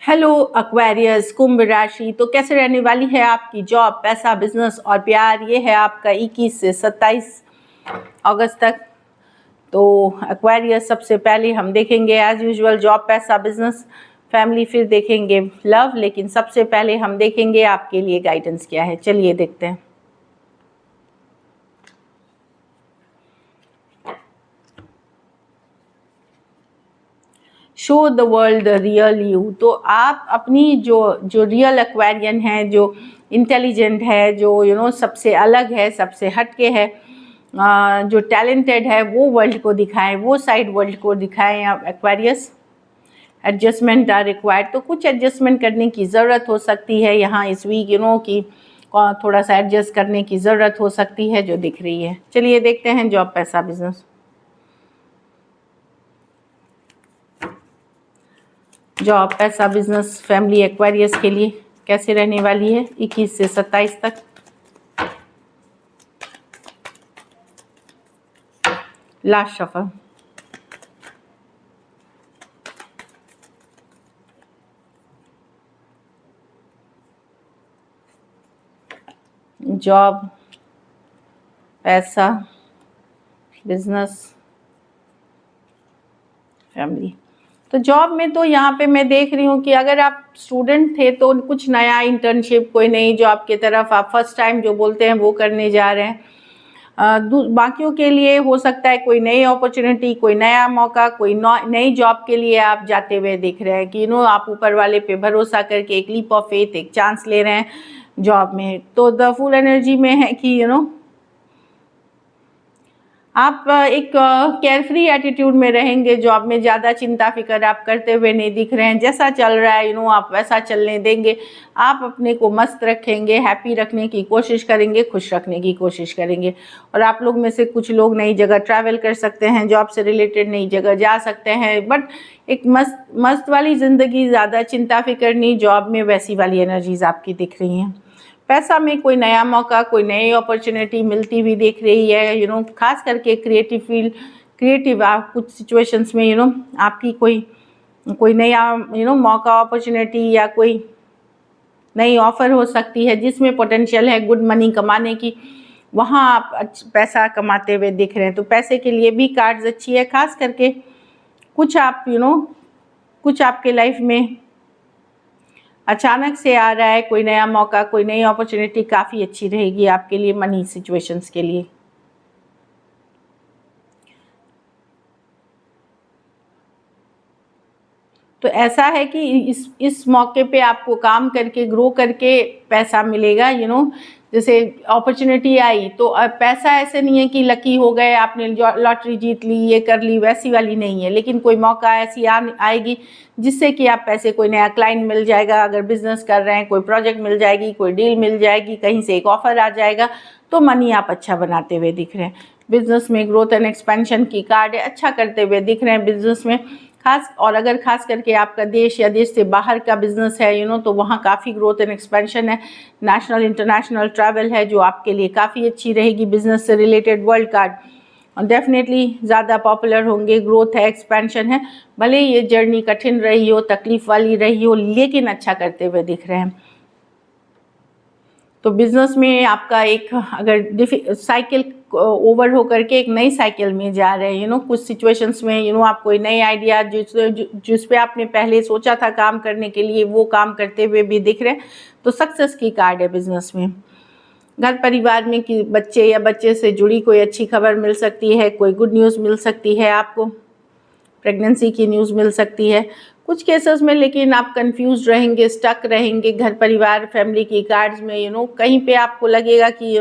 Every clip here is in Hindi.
हेलो एक्वेरियस कुंभ राशि। तो कैसे रहने वाली है आपकी जॉब, पैसा, बिजनेस और प्यार। ये है आपका 21 से 27 अगस्त तक। तो एक्वेरियस सबसे पहले हम देखेंगे एज यूजुअल जॉब, पैसा, बिजनेस, फैमिली, फिर देखेंगे लव। लेकिन सबसे पहले हम देखेंगे आपके लिए गाइडेंस क्या है। चलिए देखते हैं। Show the world the real you. तो आप अपनी जो रियल एक्वेरियन है, जो इंटेलिजेंट है, जो सबसे अलग है, सबसे हटके है, जो टैलेंटेड है, वो वर्ल्ड को दिखाएं, वो साइड वर्ल्ड को दिखाएं आप एक्वेरियस। Adjustment are required. तो कुछ एडजस्टमेंट करने की ज़रूरत हो सकती है यहाँ इस वीक, कि थोड़ा सा एडजस्ट करने की ज़रूरत हो सकती है जो दिख रही है। चलिए देखते हैं जॉब, पैसा, बिजनेस। जॉब, पैसा, बिजनेस, फैमिली एक्वेरियस के लिए कैसे रहने वाली है 21 से 27 तक। Last shuffle. जॉब, पैसा, बिजनेस, फैमिली। तो जॉब में तो यहाँ पे मैं देख रही हूँ कि अगर आप स्टूडेंट थे तो कुछ नया इंटर्नशिप, कोई नई जॉब की तरफ आप फर्स्ट टाइम जो बोलते हैं वो करने जा रहे हैं। बाकियों के लिए हो सकता है कोई नई अपॉर्चुनिटी, कोई नया मौका, कोई नई जॉब के लिए आप जाते हुए दिख रहे हैं कि आप ऊपर वाले पे भरोसा करके एक लीप ऑफ फेथ, एक चांस ले रहे हैं जॉब में। तो द फुल एनर्जी में है कि आप एक केयरफ्री एटीट्यूड में रहेंगे जॉब में। ज़्यादा चिंता फिक्र आप करते हुए नहीं दिख रहे हैं। जैसा चल रहा है आप वैसा चलने देंगे। आप अपने को मस्त रखेंगे, हैप्पी रखने की कोशिश करेंगे, खुश रखने की कोशिश करेंगे। और आप लोग में से कुछ लोग नई जगह ट्रैवल कर सकते हैं, जॉब से रिलेटेड नई जगह जा सकते हैं। बट एक मस्त वाली ज़िंदगी, ज़्यादा चिंता फिक्र नहीं जॉब में, वैसी वाली एनर्जीज़ आपकी दिख रही हैं। पैसा में कोई नया मौका, कोई नई अपॉर्चुनिटी मिलती हुई दिख रही है। खास करके क्रिएटिव फील्ड, क्रिएटिव आप कुछ सिचुएशंस में आपकी कोई नया मौका, अपॉर्चुनिटी या कोई नई ऑफर हो सकती है जिसमें पोटेंशियल है गुड मनी कमाने की। वहाँ आप पैसा कमाते हुए दिख रहे हैं। तो पैसे के लिए भी कार्ड्स अच्छी है। खास करके कुछ आप कुछ आपके लाइफ में अचानक से आ रहा है कोई नया मौका, कोई नई अपॉर्चुनिटी, काफ़ी अच्छी रहेगी आपके लिए मनी सिचुएशंस के लिए। तो ऐसा है कि इस मौके पे आपको काम करके, ग्रो करके पैसा मिलेगा। जैसे अपॉर्चुनिटी आई तो पैसा ऐसे नहीं है कि लकी हो गए, आपने लॉटरी जीत ली, ये कर ली, वैसी वाली नहीं है। लेकिन कोई मौका ऐसी आएगी जिससे कि आप पैसे, कोई नया क्लाइंट मिल जाएगा, अगर बिजनेस कर रहे हैं कोई प्रोजेक्ट मिल जाएगी, कोई डील मिल जाएगी, कहीं से एक ऑफर आ जाएगा। तो मनी आप अच्छा बनाते हुए दिख रहे हैं। बिजनेस में ग्रोथ एंड एक्सपेंशन की कार्ड है, अच्छा करते हुए दिख रहे हैं बिजनेस में। और अगर खास करके आपका देश या देश से बाहर का बिजनेस है तो वहाँ काफ़ी ग्रोथ एंड एक्सपेंशन है। नेशनल इंटरनेशनल ट्रैवल है जो आपके लिए काफ़ी अच्छी रहेगी। बिजनेस से रिलेटेड वर्ल्ड कार्ड और डेफिनेटली ज़्यादा पॉपुलर होंगे, ग्रोथ है, एक्सपेंशन है। भले ये जर्नी कठिन रही हो, तकलीफ वाली रही हो, लेकिन अच्छा करते हुए दिख रहे हैं। तो बिजनेस में आपका एक अगर साइकिल ओवर होकर के एक नई साइकिल में जा रहे हैं। कुछ सिचुएशंस में आप कोई नए आइडिया जिस पे आपने पहले सोचा था काम करने के लिए, वो काम करते हुए भी दिख रहे हैं। तो सक्सेस की कार्ड है बिजनेस में। घर परिवार में कि बच्चे या बच्चे से जुड़ी कोई अच्छी खबर मिल सकती है, कोई गुड न्यूज़ मिल सकती है आपको, प्रेगनेंसी की न्यूज़ मिल सकती है कुछ केसेस में। लेकिन आप कंफ्यूज रहेंगे, स्टक रहेंगे घर परिवार फैमिली की कार्ड्स में। कहीं पे आपको लगेगा कि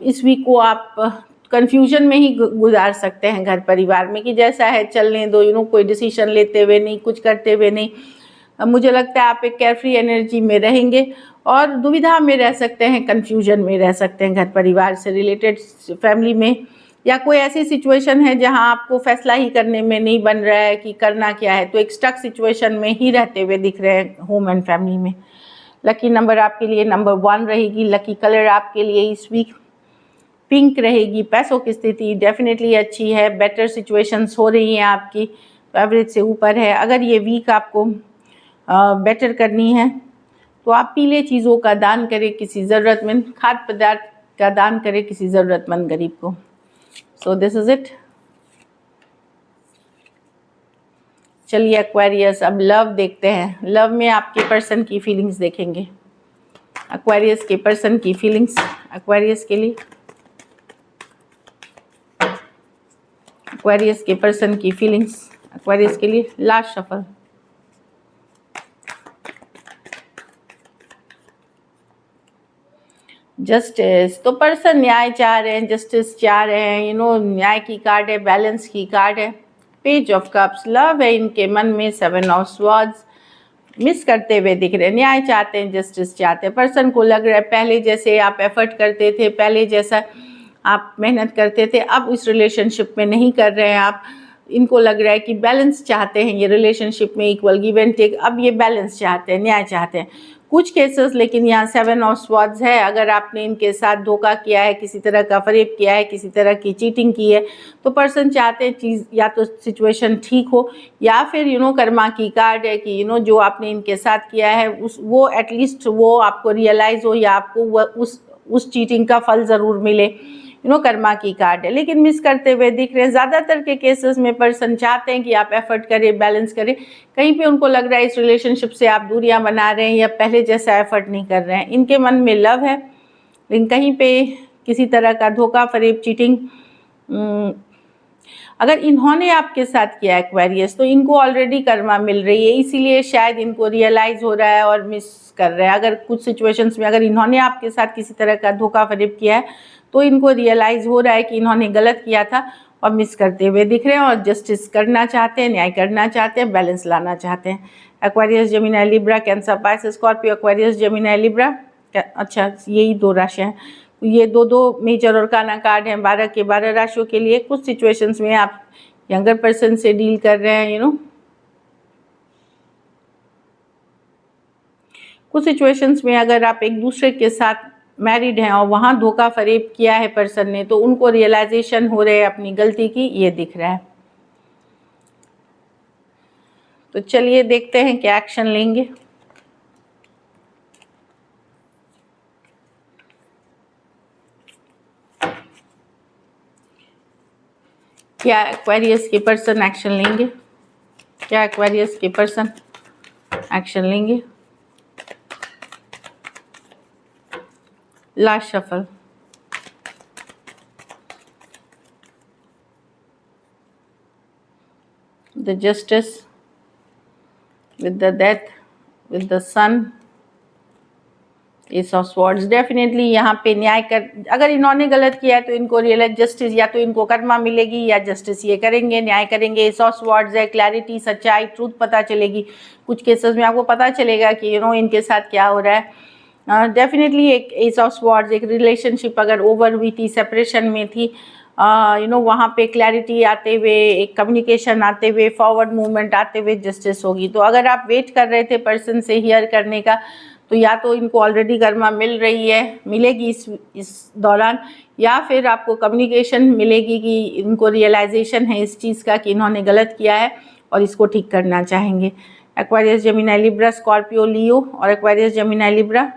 इस वीक को आप कंफ्यूजन में ही गुजार सकते हैं घर परिवार में कि जैसा है चलने दो। कोई डिसीजन लेते हुए नहीं, कुछ करते हुए नहीं। मुझे लगता है आप एक केयरफ्री एनर्जी में रहेंगे और दुविधा में रह सकते हैं, कंफ्यूजन में रह सकते हैं घर परिवार से रिलेटेड, फैमिली में। या कोई ऐसी सिचुएशन है जहां आपको फैसला ही करने में नहीं बन रहा है कि करना क्या है। तो एक स्टक सिचुएशन में ही रहते हुए दिख रहे हैं होम एंड फैमिली में। लकी नंबर आपके लिए नंबर 1 रहेगी। लकी कलर आपके लिए इस वीक पिंक रहेगी। पैसों की स्थिति डेफिनेटली अच्छी है, बेटर सिचुएशंस हो रही हैं आपकी, एवरेज से ऊपर है। अगर ये वीक आपको बेटर करनी है तो आप पीले चीज़ों का दान करें किसी ज़रूरतमंद, खाद्य पदार्थ का दान करें किसी ज़रूरतमंद गरीब को। So this is it. चलिए एक्वेरियस, अब लव देखते हैं। लव में आपके पर्सन की फीलिंग्स देखेंगे। एक्वेरियस के पर्सन की फीलिंग्स एक्वेरियस के लिए, एक्वेरियस के पर्सन की फीलिंग्स एक्वेरियस के लिए। Last shuffle. जस्टिस, तो पर्सन न्याय चाह रहे हैं, जस्टिस चाह रहे हैं, न्याय की कार्ड है, बैलेंस की कार्ड है। पेज ऑफ कप्स, लव है इनके मन में, 7 ऑफ स्वॉर्ड्स, मिस करते हुए दिख रहे हैं, न्याय चाहते हैं, जस्टिस चाहते हैं। पर्सन को लग रहा है पहले जैसे आप एफर्ट करते थे, पहले जैसा आप मेहनत करते थे, अब उस रिलेशनशिप में नहीं कर रहे हैं आप। इनको लग रहा है कि बैलेंस चाहते हैं, ये रिलेशनशिप में इक्वल गिव एंड टेक, अब ये बैलेंस चाहते हैं, न्याय चाहते हैं। कुछ केसेस लेकिन यहाँ 7 ऑफ स्वॉर्ड्स है। अगर आपने इनके साथ धोखा किया है, किसी तरह का फरेब किया है, किसी तरह की चीटिंग की है, तो पर्सन चाहते हैं चीज़ या तो सिचुएशन ठीक हो, या फिर कर्मा की कार्ड है कि जो आपने इनके साथ किया है वो एटलीस्ट वो आपको रियलाइज़ हो, या आपको उस चीटिंग का फल ज़रूर मिले। कर्मा की कार्ड है, लेकिन मिस करते हुए दिख रहे हैं। ज़्यादातर के केसेस में पर्सन चाहते हैं कि आप एफर्ट करें, बैलेंस करें। कहीं पे उनको लग रहा है इस रिलेशनशिप से आप दूरियां बना रहे हैं या पहले जैसा एफर्ट नहीं कर रहे हैं। इनके मन में लव है, लेकिन कहीं पे किसी तरह का धोखा, फरेब, चीटिंग अगर इन्होंने आपके साथ किया एक्वेरियस, तो इनको ऑलरेडी कर्मा मिल रही है, इसीलिए शायद इनको रियलाइज़ हो रहा है और मिस कर रहे हैं। अगर कुछ सिचुएशंस में अगर इन्होंने आपके साथ किसी तरह का धोखा, फरेब किया है, तो इनको रियलाइज़ हो रहा है कि इन्होंने गलत किया था और मिस करते हुए दिख रहे हैं, और जस्टिस करना चाहते हैं, न्याय करना चाहते हैं, बैलेंस लाना चाहते हैं। Aquarius, Gemini, Libra, cancer, Pisces, Scorpio. Aquarius, Gemini, Libra, अच्छा यही 2 राशियाँ हैं। ये दो मेजर और काना कार्ड हैं 12 के 12 राशियों के लिए। कुछ सिचुएशंस में आप यंगर पर्सन से डील कर रहे हैं, कुछ सिचुएशंस में अगर आप एक दूसरे के साथ मैरिड हैं और वहाँ धोखा, फरेब किया है पर्सन ने, तो उनको रियलाइजेशन हो रहे हैं अपनी गलती की, ये दिख रहा है। तो चलिए देखते हैं क्या एक्शन लेंगे। क्या एक्वेरियस के पर्सन एक्शन लेंगे? क्या एक्वेरियस के पर्सन एक्शन लेंगे? Last shuffle. The justice, with the death, with the sun, S of swords. Definitely यहाँ पे न्याय कर, अगर इन्होंने गलत किया है तो इनको रियलाइज जस्टिस, या तो इनको कर्मा मिलेगी या जस्टिस ये करेंगे, न्याय करेंगे। एस ऑफ स्वॉर्ड्स है, क्लैरिटी, सच्चाई, ट्रूथ पता चलेगी। कुछ केसेस में आपको पता चलेगा कि इनके साथ क्या हो रहा है। डेफिनेटली एक एस ऑफ स्वॉर्ड्स, एक रिलेशनशिप अगर ओवर हुई थी, सेपरेशन में थी, वहाँ पे क्लैरिटी आते हुए, एक कम्युनिकेशन आते हुए, फॉरवर्ड मूवमेंट आते हुए जस्टिस होगी। तो अगर आप वेट कर रहे थे पर्सन से हियर करने का, तो या तो इनको ऑलरेडी कर्मा मिल रही है, मिलेगी इस दौरान, या फिर आपको कम्युनिकेशन मिलेगी कि इनको रियलाइजेशन है इस चीज़ का कि इन्होंने गलत किया है और इसको ठीक करना चाहेंगे। एक्वेरियस, जेमिनी, लिब्रा, स्कॉर्पियो, लियो और Aquarius, Gemini, Libra.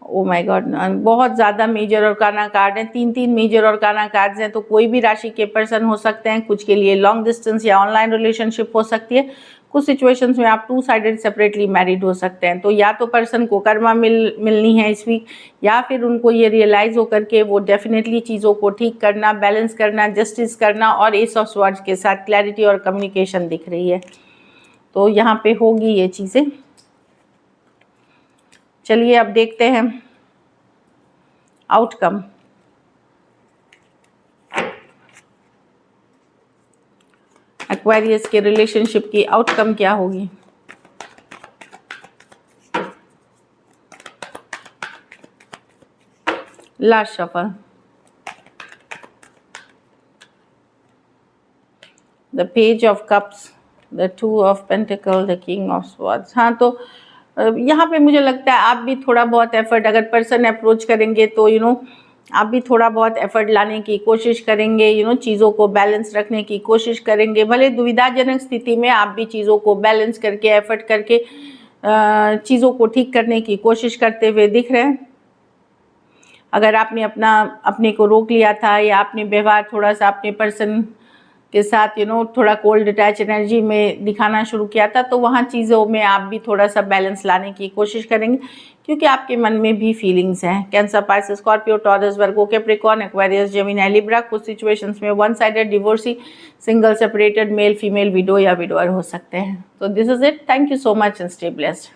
Oh my God, बहुत ज़्यादा मेजर और काना कार्ड हैं, 3 मेजर और काना कार्ड्स हैं। तो कोई भी राशि के पर्सन हो सकते हैं, कुछ के लिए लॉन्ग डिस्टेंस या ऑनलाइन रिलेशनशिप हो सकती है, कुछ सिचुएशंस में आप 2 साइडेड सेपरेटली मैरिड हो सकते हैं। तो या तो पर्सन को कर्मा मिलनी है इस वीक, या फिर उनको ये रियलाइज़ होकर के वो डेफिनेटली चीज़ों को ठीक करना, बैलेंस करना, जस्टिस करना, और एस ऑफ स्वॉर्ड्स के साथ क्लैरिटी और कम्युनिकेशन दिख रही है। तो यहाँ पे होगी ये चीज़ें। चलिए अब देखते हैं आउटकम। एक्वेरियस के रिलेशनशिप की आउटकम क्या होगी? Last shuffle. The page of cups, the 2 of pentacle, the king of swords. हाँ, तो यहाँ पे मुझे लगता है आप भी थोड़ा बहुत एफर्ट, अगर पर्सन अप्रोच करेंगे तो आप भी थोड़ा बहुत एफर्ट लाने की कोशिश करेंगे, चीज़ों को बैलेंस रखने की कोशिश करेंगे। भले दुविधाजनक स्थिति में आप भी चीज़ों को बैलेंस करके, एफर्ट करके चीज़ों को ठीक करने की कोशिश करते हुए दिख रहे हैं। अगर आपने अपने को रोक लिया था या आपने व्यवहार थोड़ा सा अपने पर्सन के साथ थोड़ा कोल्ड अटैच एनर्जी में दिखाना शुरू किया था, तो वहाँ चीज़ों में आप भी थोड़ा सा बैलेंस लाने की कोशिश करेंगे, क्योंकि आपके मन में भी फीलिंग्स हैं। कैंसर, पाइसेस, स्कॉर्पियो, टॉरस, वर्गो, कैप्रिकॉर्न, एक्वेरियस, जेमिनी, लिब्रा। कुछ सिचुएशंस में one sided, divorcee, single, separated, male female, window या विडोअर हो सकते हैं। तो this is it. Thank you so much and stay blessed.